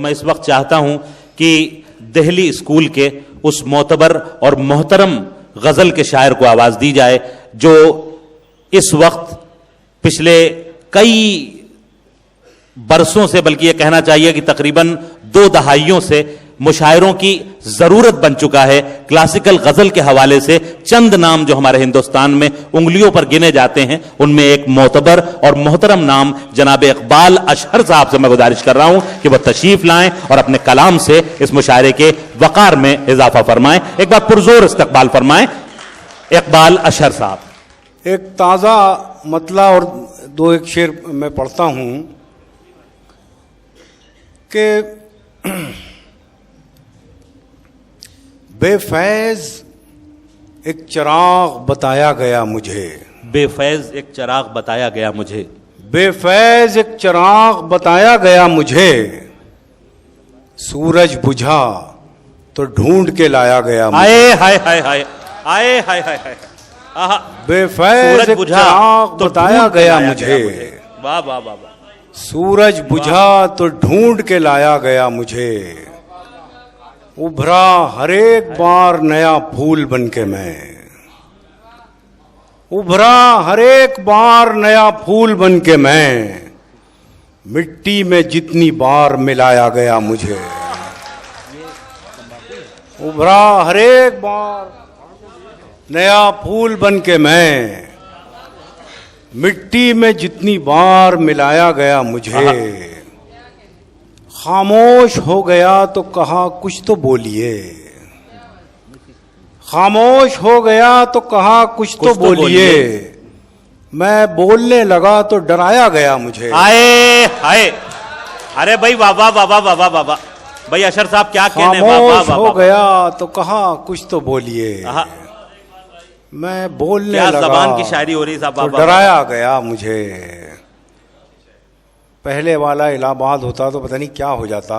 मैं इस वक्त चाहता हूं कि दिल्ली स्कूल के उस मोतबर और मोहतरम गजल के शायर को आवाज दी जाए जो इस वक्त पिछले कई बरसों से, बल्कि यह कहना चाहिए कि तकरीबन 2 दहाइयों से मुशायरों की जरूरत बन चुका है। क्लासिकल गजल के हवाले से चंद नाम जो हमारे हिंदुस्तान में उंगलियों पर गिने जाते हैं, उनमें एक मोतबर और मोहतरम नाम जनाब इकबाल अशहर साहब से मैं गुजारिश कर रहा हूं कि वह तशरीफ लाएं और अपने कलाम से इस मुशायरे के वकार में इजाफा फरमाएं। एक बार पुरजोर इस्तकबाल फरमाएं इकबाल अशहर साहब। एक ताज़ा मतला और 2 एक शेर मैं पढ़ता हूं कि बेफैज एक चिराग बताया गया मुझे, बेफैज एक चिराग बताया गया मुझे, बेफैज एक चिराग बताया गया मुझे, सूरज बुझा तो ढूंढ के लाया गया मुझे। आए हाय हाय हाय, आए हाय हाय हाय, बेफैज एक चिराग बताया गया मुझे, वाह वाह वाह वाह, सूरज बुझा तो ढूंढ के लाया गया मुझे, उभरा हर एक बार नया फूल बनके मैं, उभरा हर एक बार नया फूल बनके मैं, मिट्टी में जितनी बार मिलाया गया मुझे, उभरा हर एक बार नया फूल बनके मैं, मिट्टी में जितनी बार मिलाया गया मुझे, खामोश हो गया तो कहा कुछ तो बोलिए, खामोश हो गया तो कहा कुछ तो बोलिए, मैं बोलने लगा तो डराया गया मुझे। आए हाय, अरे भाई बाबा बाबा बाबा बाबा भाई अशर साहब क्या कहने, खामोश हो गया तो कहा कुछ तो बोलिए, मैं बोलने लगा ज़बान की शायरी हो रही साहब, तो डराया गया मुझे। पहले वाला इलाहाबाद होता तो पता नहीं क्या हो जाता।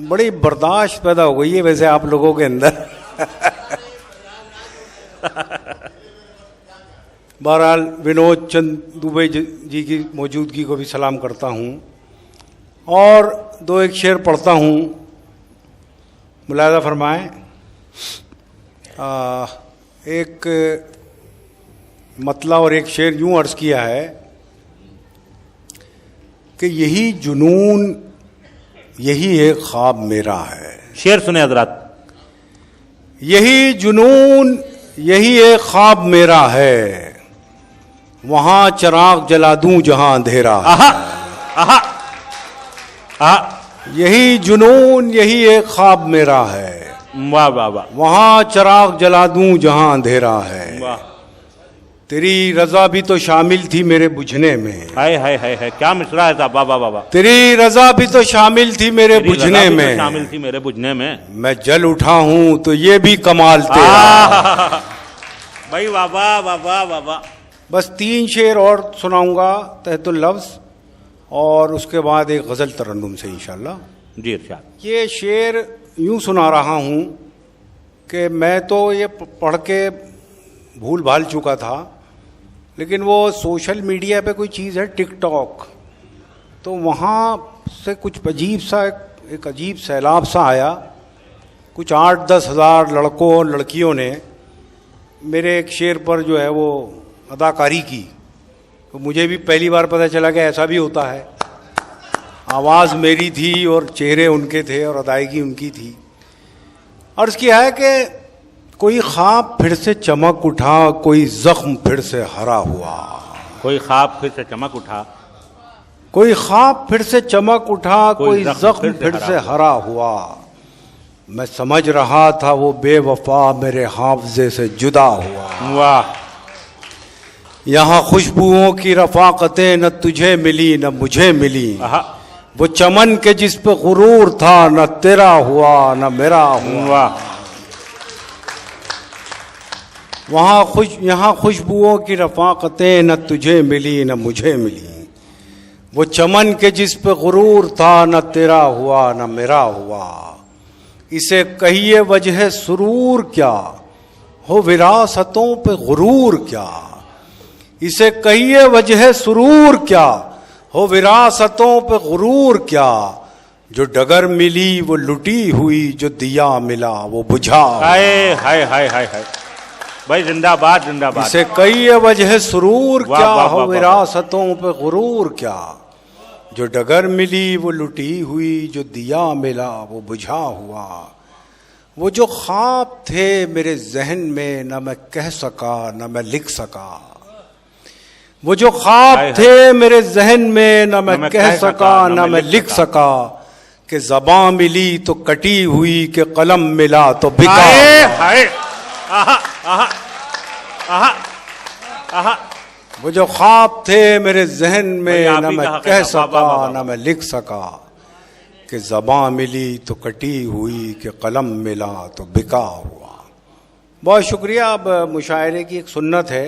बड़ी बर्दाश्त पैदा हो गई है वैसे आप लोगों के अंदर। बहरहाल विनोद चंद दुबे जी की मौजूदगी को भी सलाम करता हूँ और 2 एक शेर पढ़ता हूँ, मुलाहिजा फरमाएं। एक मतला और एक शेर यूं अर्ज किया है कि यही जुनून यही एक ख्वाब मेरा है। शेर सुने हजरात। यही जुनून यही एक ख्वाब मेरा है, वहां चिराग जला दूं जहां अंधेरा है। आहा, आहा, आहा। यही जुनून यही एक ख्वाब मेरा है, वाह वाह वाह, वहां चिराग जला दूं जहां अंधेरा है। वाह, तेरी रजा भी तो शामिल थी मेरे बुझने में। हाय हाय हाय हाय, क्या मिसरा है साहब, वाह वाह वाह। तेरी रजा भी तो शामिल थी मेरे बुझने में, शामिल थी मेरे बुझने में। मैं जल उठा हूं तो ये भी कमाल तेरा। भाई वाह वाह वाह वाह वाह वाह। बस 3 शेर और सुनाऊंगा तहतुल लफ्ज और उसके बाद एक गजल तरन्नुम से इंशाल्लाह। जी इरशाद। ये शेर यूं सुना रहा हूं कि मैं तो ये पढ़ के भूल भाल चुका था, लेकिन वो सोशल मीडिया पे कोई चीज़ है टिकटॉक, तो वहाँ से कुछ अजीब सा एक अजीब सैलाब सा आया। कुछ 8-10 हज़ार लड़कों और लड़कियों ने मेरे एक शेर पर जो है वो अदाकारी की, तो मुझे भी पहली बार पता चला कि ऐसा भी होता है। आवाज़ मेरी थी और चेहरे उनके थे और अदायगी उनकी थी। अर्ज़ किया है कि कोई ख्वाब फिर से चमक उठा, कोई जख्म फिर से हरा हुआ। कोई ख्वाब फिर से चमक उठा, कोई ख्वाब फिर से चमक उठा, कोई जख्म फिर से हरा हुआ। मैं समझ रहा था वो बेवफा मेरे हाफजे से जुदा हुआ। वाह। यहाँ खुशबुओं की रफाकतें न तुझे मिली न मुझे मिली, वो चमन के जिस पे गुरूर था न तेरा हुआ न मेरा हुआ। यहाँ खुशबुओं की रफाकतें न तुझे मिली न मुझे मिली, वो चमन के जिस पे गुरूर था न तेरा हुआ न मेरा हुआ। इसे कहिए वजह सुरूर क्या हो विरासतों पे गुरूर क्या, इसे कहिए वजह सुरूर क्या हो विरासतों पे गुरूर क्या। जो डगर मिली वो लुटी हुई, जो दिया मिला वो बुझा। हाय हाय हाय हाय हाय भाई, जिंदाबाद जिंदाबाद। इसे कई वजह सुरूर वाह, क्या वाह, हो, वाह, वाह। विरासतों पे गुरूर क्या। जो डगर मिली वो लुटी हुई, जो दिया मिला वो बुझा हुआ। वो जो ख्वाब थे मेरे जहन में, न मैं कह सका न मैं लिख सका। वो जो ख्वाब हाय, थे मेरे जहन में, न मैं कह सका न मैं लिख सका। कि ज़बां मिली तो कटी हुई, कि कलम मिला तो बिका। हाय हाय, आहा आहा आहा आहा। वो जो ख्वाब थे मेरे जहन भाई, में, आप न ही मैं कहा कह कहना, वाह, वाह, वाह, सका वाह। न मैं लिख सका। कि ज़बां मिली तो कटी हुई, कि कलम मिला तो बिका हुआ। बहुत शुक्रिया। अब मुशायरे की एक सुन्नत है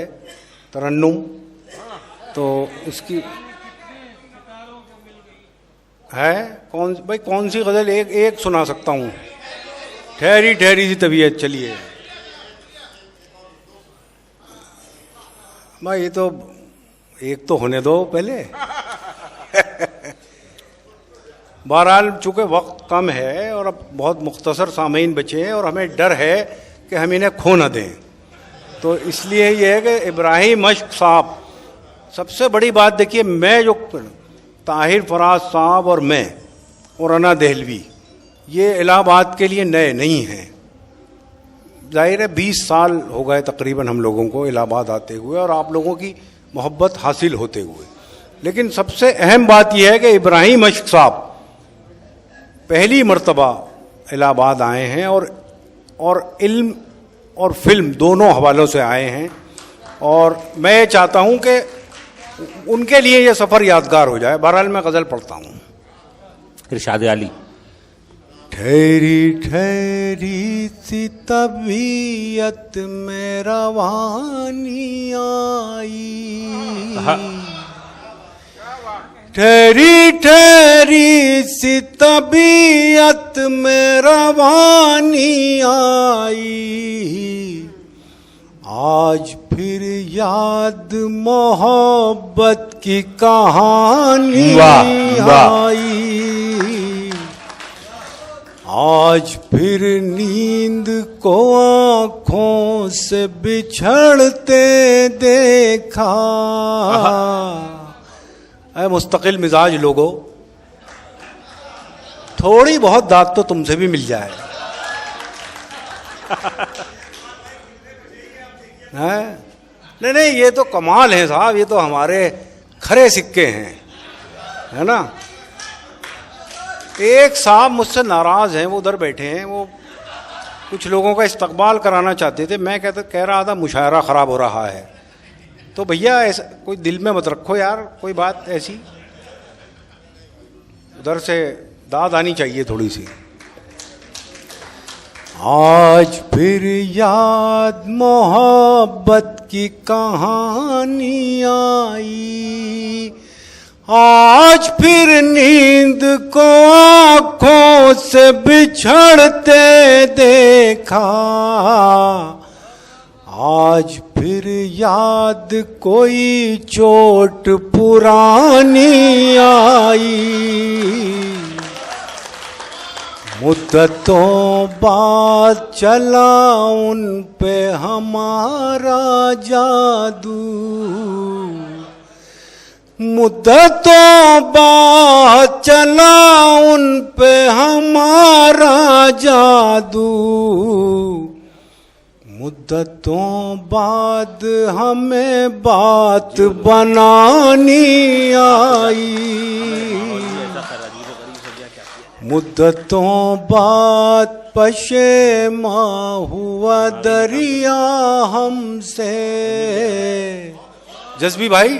तरन्नुम, तो इसकी है कौन सी गज़ल एक सुना सकता हूँ। ठहरी ठहरी सी तबीयत, चलिए भाई, ये तो एक तो होने दो पहले। बहरहाल चूंकि वक्त कम है और अब बहुत मुख्तसर सामीन बचे हैं और हमें डर है कि हम इन्हें खो न दें, तो इसलिए ये है कि इब्राहिम मश्क साहब, सबसे बड़ी बात देखिए, मैं जो ताहिर फराज साहब और मैं और अना दहलवी, ये इलाहाबाद के लिए नए नहीं हैं। जाहिर है 20 साल हो गए तकरीबन हम लोगों को इलाहाबाद आते हुए और आप लोगों की मोहब्बत हासिल होते हुए। लेकिन सबसे अहम बात यह है कि इब्राहिम मश्क साहब पहली मर्तबा इलाहाबाद आए हैं और इल्म और फिल्म दोनों हवालों से आए हैं, और मैं चाहता हूं कि उनके लिए यह सफ़र यादगार हो जाए। बहरहाल मैं गज़ल पढ़ता हूं। इरशाद अली। ठहरी ठहरी सी तबीयत में रवानी आई। ठहरी ठहरी सी तबीयत में रवानी आई। आज फिर याद मोहब्बत की कहानी आई। आज फिर नींद को आँखों से बिछड़ते देखा। अरे मुस्तकिल मिजाज लोगो, थोड़ी बहुत दाद तो तुमसे भी मिल जाए। नहीं, ये तो कमाल है साहब, ये तो हमारे खरे सिक्के हैं, है ना। एक साहब मुझसे नाराज हैं, वो उधर बैठे हैं, वो कुछ लोगों का इस्तकबाल कराना चाहते थे। मैं कह रहा था मुशायरा ख़राब हो रहा है, तो भैया ऐसा कोई दिल में मत रखो यार, कोई बात ऐसी उधर से दाद आनी चाहिए थोड़ी सी। आज फिर याद मोहब्बत की कहानी आई। आज फिर नींद को आँखों से बिछड़ते देखा। आज फिर याद कोई चोट पुरानी आई। मुद्दतों बाद चला उन पे हमारा जादू। मुद्दतों बाद चला उन पे हमारा जादू। मुद्दतों बाद हमें बात बनानी आई। मुद्दतों बाद पशेमा हुआ दरिया हमसे। जज्बी भाई,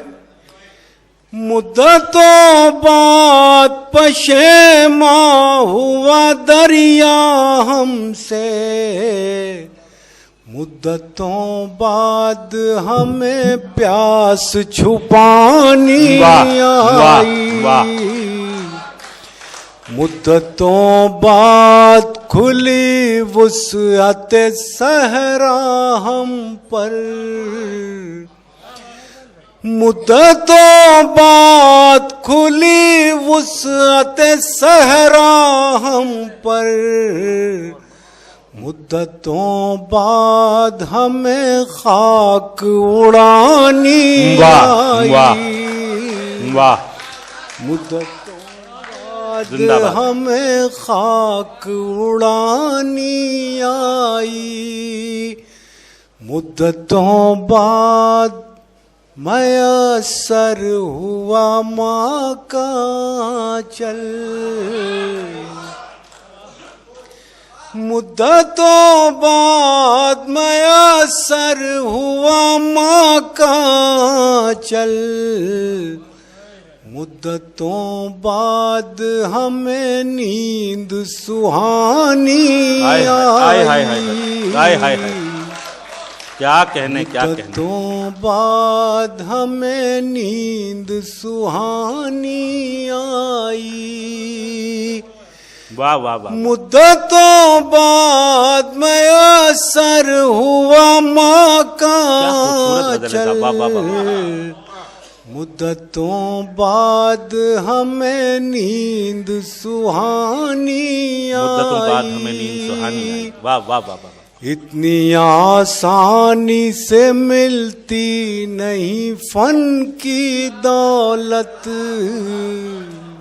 मुद्दतों बाद पशेमा हुआ दरिया हमसे। मुद्दतों बाद हमें प्यास छुपानी आई। मुद्दतों बाद खुली वुसअत सहरा हम पर। मुद्दतों बाद खुली वुसअत सहरा हम पर, मुद्दतों बाद हमें खाक उड़ानी वाह वाह वाह, मुद्दतों बाद जिंदाबाद। हमें खाक उड़ानी आई, मुद्दतों बाद मयसर हुआ माँ का चल, मुद्दतों बाद मयसर हुआ माँ का चल, मुद्दतों बाद हमें नींद सुहानी हाय हाय हाय हाय आई, हाय हाय हाय, क्या कहने क्या कहने। मुद्दतों बाद हमें नींद सुहानी आई, वाह वाह वाह, मुद्दतों बाद मयसर हुआ माँ का खूबसूरत गजल है चल, साहब, वाह वाह वाह। मुद्दतों बाद हमें नींद सुहानी मुद्दतों बाद हमें नींद सुहानी आई, वाह वाह वाह वाह। इतनी आसानी से मिलती नहीं फन की दौलत,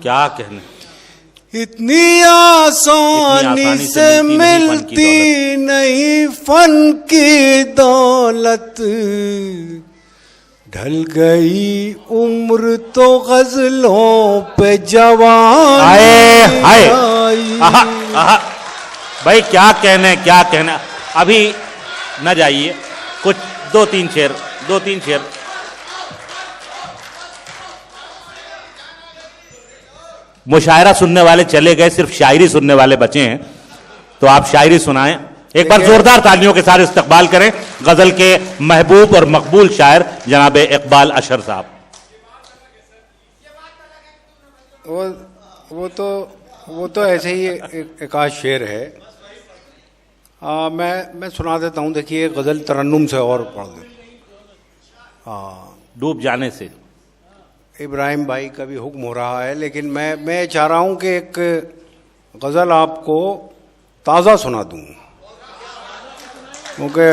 क्या कहने, इतनी आसानी से मिलती नहीं फन की दौलत, ढल गई उम्र तो गजलों पे जवान हाय हाय, आई। आहा आहा, भाई क्या कहने क्या कहने। अभी न जाइए, कुछ दो तीन शेर। मुशायरा सुनने वाले चले गए, सिर्फ शायरी सुनने वाले बचे हैं, तो आप शायरी सुनाएं। एक बार जोरदार तालियों के साथ इस्तकबाल करें गजल के महबूब और मकबूल शायर जनाब इकबाल अशर साहब। वो तो ऐसे ही एक आध शेर है। मैं सुना देता हूँ। देखिए, गजल तरन्नुम से और पढ़ दे। डूब जाने से इब्राहिम भाई का भी हुक्म हो रहा है, लेकिन मैं चाह रहा हूँ कि एक गजल आपको ताज़ा सुना दूँ, क्योंकि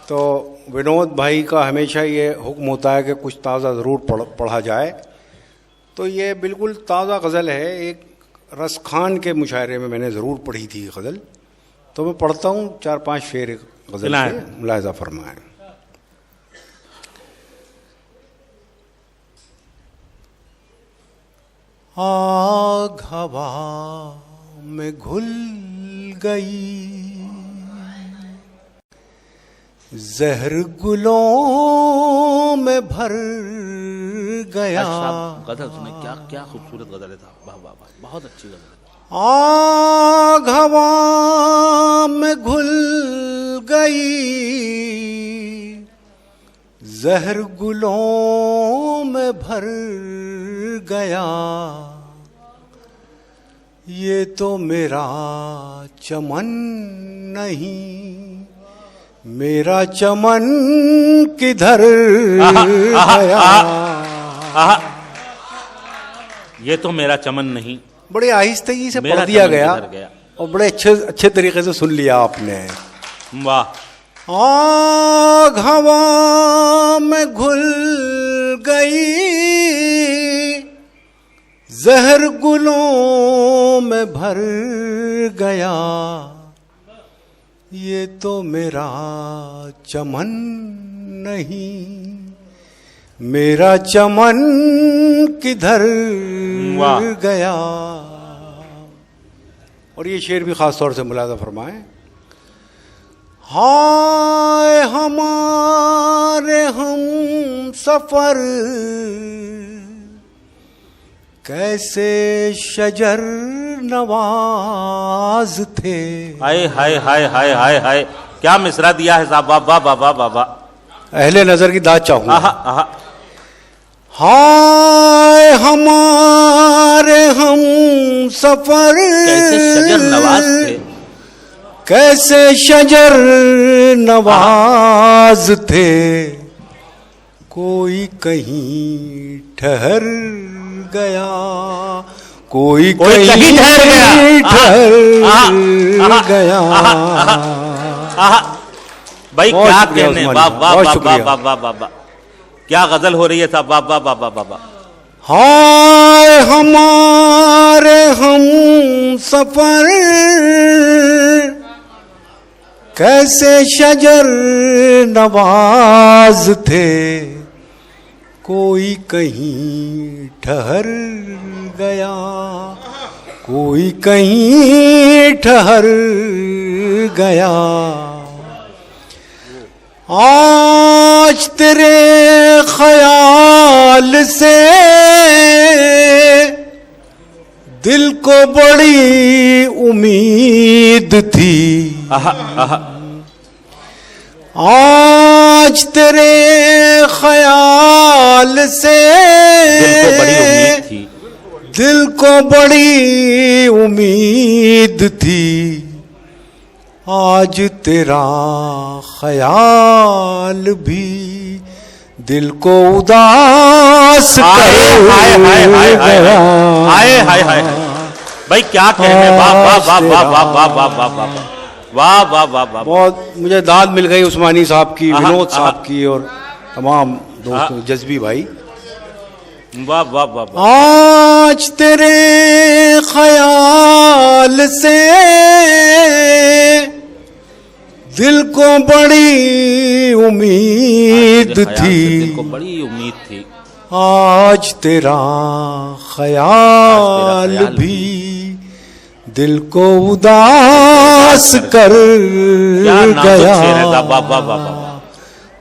तो विनोद भाई का हमेशा ये हुक्म होता है कि कुछ ताज़ा ज़रूर पढ़ा जाए। तो ये बिल्कुल ताज़ा गज़ल है। एक रसखान के मुशायरे में मैंने ज़रूर पढ़ी थी गज़ल, तो मैं पढ़ता हूँ 4-5 शेर गज़ल के, मुलाहिज़ा फरमाएं। आग हवा में घुल गई, जहर गुलों में भर गया। गजल सुने, क्या क्या खूबसूरत गजल है साहब, वाह वाह वाह, बहुत अच्छी गजल है। आग हवा में घुल गई, जहर गुलों में भर गया। ये तो मेरा चमन नहीं, मेरा चमन किधर गया। ये तो मेरा चमन नहीं, बड़े आहिस्तेगी से पढ़ दिया गया और बड़े अच्छे तरीके से सुन लिया आपने। वाह। आग हवा में घुल गई, जहर गुलों में भर गया। ये तो मेरा चमन नहीं, मेरा चमन किधर गया। और ये शेर भी खास तौर से मुलाज़ा फरमाएं। हाय हमारे हम सफर, कैसे शजर नवाज थे। हाय हाय हाय हाय हाय हाय, क्या मिसरा दिया है साहब, वाह वाह वाह वाह वाह। अहले नजर की दाद चाहूंगा। आहा। हाय हमारे हम सफर, कैसे शजर नवाज थे, कैसे शजर नवाज थे। कोई कहीं ठहर गया, कोई कोई कहीं ठहर गया। भाई बहुत क्या शुक्रिया कहने, उस्मानी वाह साहब, वाह बहुत वाह वाह शुक्रिया। वाह वाह वाह वाह, क्या गजल हो रही है साहब, वाह वाह वाह वाह वाह वाह। हाय हमारे हम सफर कैसे शजर नवाज थे, कोई कहीं ठहर गया, कोई कहीं ठहर गया। आज तेरे ख्याल से दिल को बड़ी उम्मीद थी, आज तेरे ख्याल से दिल को बड़ी उम्मीद थी, दिल को बड़ी उम्मीद थी, आज तेरा ख्याल भी दिल को उदास कर गया। हाय हाय हाय, भाई क्या कहने, वाह वाह वाह वाह वाह वाह वाह वाह वाह वाह वाह वाह वाह। बहुत मुझे दाद मिल गई उस्मानी साहब की, विनोद साहब की और तमाम दोस्तों, जज्बी भाई। वाह वाह वाह वाह। आज तेरे ख्याल से दिल को बड़ी उम्मीद थी, दिल को बड़ी उम्मीद थी, आज तेरा ख्याल भी दिल को उदास कर गया।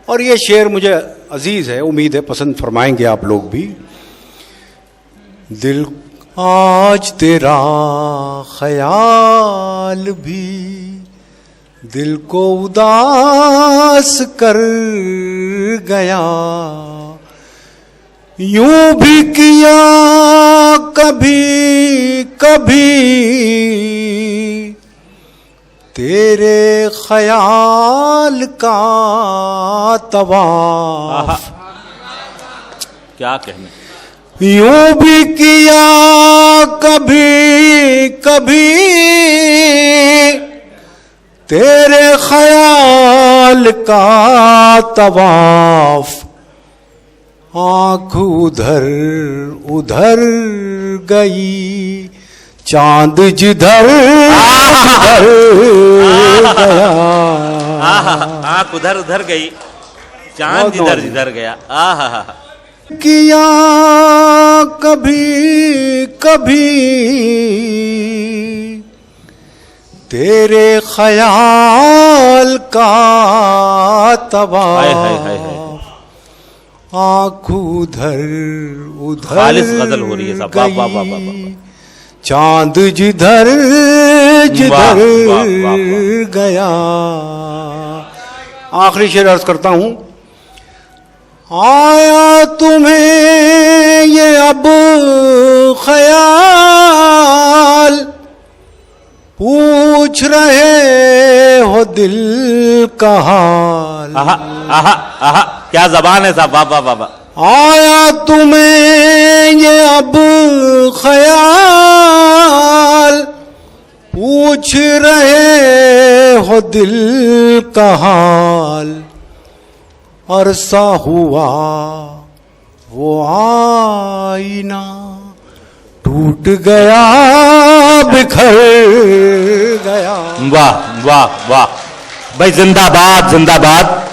और ये शेर मुझे अजीज है, उम्मीद है पसंद फरमाएंगे आप लोग भी। दिल आज तेरा ख्याल भी दिल को उदास कर गया, यूं भी किया कभी कभी तेरे ख्याल का तवाफ, क्या कहने, यूं भी किया कभी कभी तेरे ख्याल का तवाफ, आँख उधर उधर गई चांद जिधर गया, आँख उधर उधर गई चांद जिधर जिधर गया। आहा, किया कभी कभी तेरे ख्याल का तवाफ, आँख उधर उधर खालिस गजल हो रही है साहब, वाह वाह वाह वाह वाह। चांद जिधर जिधर गया। आखिरी शेर अर्ज करता हूं, आया तुम्हें ये अब ख्याल, पूछ रहे हो दिल का हाल। आहा आहा आहा, क्या जबान है साहब, वाह वाह वाह वाह। आया तुम्हें ये अब ख्याल, पूछ रहे हो दिल का हाल, अरसा हुआ वो आईना टूट गया बिखर गया। वाह वाह वाह भाई, जिंदाबाद जिंदाबाद।